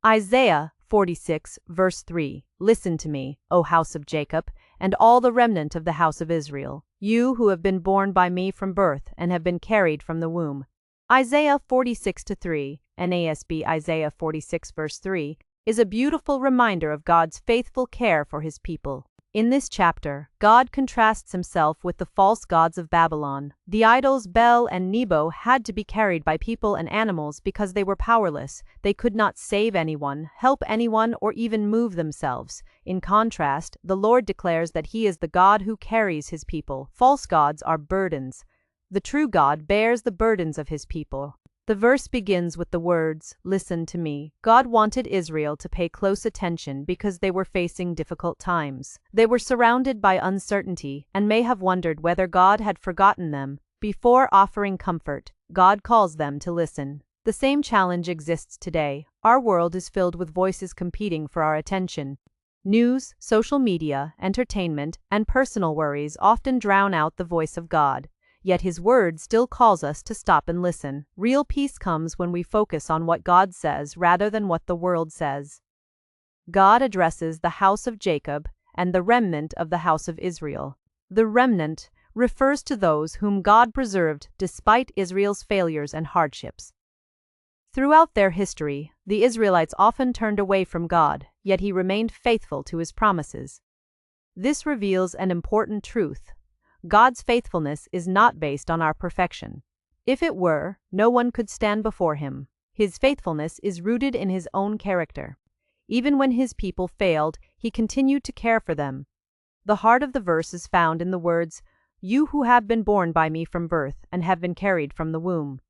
Isaiah 46, verse 3. Listen to me, O house of Jacob, and all the remnant of the house of Israel, you who have been born by me from birth and have been carried from the womb. Isaiah 46:3, NASB Isaiah 46 verse 3, is a beautiful reminder of God's faithful care for his people. In this chapter, God contrasts himself with the false gods of Babylon. The idols Bel and Nebo had to be carried by people and animals because they were powerless. They could not save anyone, help anyone, or even move themselves. In contrast, the Lord declares that he is the God who carries his people. False gods are burdens. The true God bears the burdens of his people. The verse begins with the words, "Listen to me." God wanted Israel to pay close attention because they were facing difficult times. They were surrounded by uncertainty and may have wondered whether God had forgotten them. Before offering comfort, God calls them to listen. The same challenge exists today. Our world is filled with voices competing for our attention. News, social media, entertainment, and personal worries often drown out the voice of God. Yet his word still calls us to stop and listen. Real peace comes when we focus on what God says rather than what the world says. God addresses the house of Jacob and the remnant of the house of Israel. The remnant refers to those whom God preserved despite Israel's failures and hardships. Throughout their history, the Israelites often turned away from God, yet he remained faithful to his promises. This reveals an important truth. God's faithfulness is not based on our perfection. If it were, no one could stand before him. His faithfulness is rooted in his own character. Even when his people failed, he continued to care for them. The heart of the verse is found in the words, "You who have been born by me from birth and have been carried from the womb."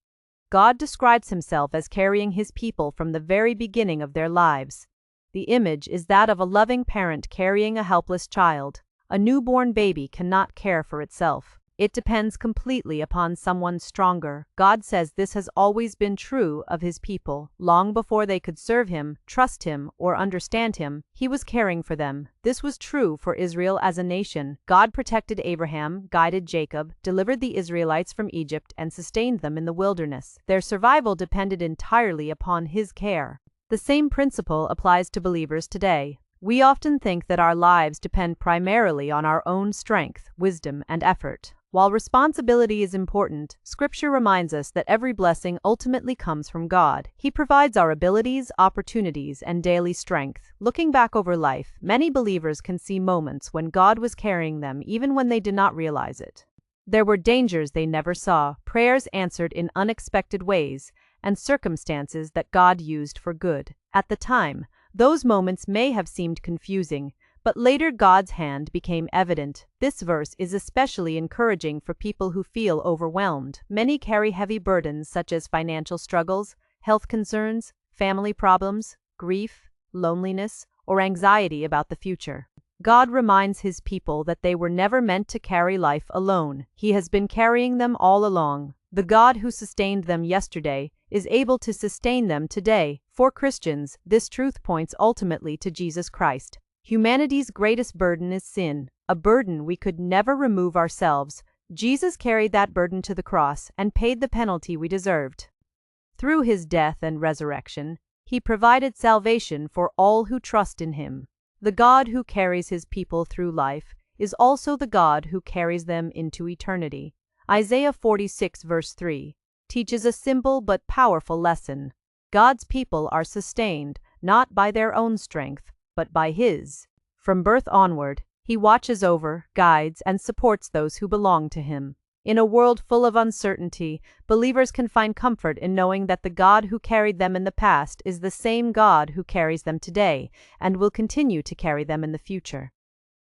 God describes himself as carrying his people from the very beginning of their lives. The image is that of a loving parent carrying a helpless child. A newborn baby cannot care for itself. It depends completely upon someone stronger. God says this has always been true of his people. Long before they could serve him, trust him, or understand him, he was caring for them. This was true for Israel as a nation. God protected Abraham, guided Jacob, delivered the Israelites from Egypt, and sustained them in the wilderness. Their survival depended entirely upon his care. The same principle applies to believers today. We often think that our lives depend primarily on our own strength, wisdom, and effort. While responsibility is important, Scripture reminds us that every blessing ultimately comes from God. He provides our abilities, opportunities, and daily strength. Looking back over life, many believers can see moments when God was carrying them even when they did not realize it. There were dangers they never saw, prayers answered in unexpected ways, and circumstances that God used for good. At the time, those moments may have seemed confusing, but later God's hand became evident. This verse is especially encouraging for people who feel overwhelmed. Many carry heavy burdens such as financial struggles, health concerns, family problems, grief, loneliness, or anxiety about the future. God reminds his people that they were never meant to carry life alone. He has been carrying them all along. The God who sustained them yesterday is able to sustain them today. For Christians, this truth points ultimately to Jesus Christ. Humanity's greatest burden is sin, a burden we could never remove ourselves. Jesus carried that burden to the cross and paid the penalty we deserved. Through his death and resurrection, he provided salvation for all who trust in him. The God who carries his people through life is also the God who carries them into eternity. Isaiah 46 verse 3 teaches a simple but powerful lesson. God's people are sustained not by their own strength, but by his. From birth onward, he watches over, guides, and supports those who belong to him. In a world full of uncertainty, believers can find comfort in knowing that the God who carried them in the past is the same God who carries them today and will continue to carry them in the future.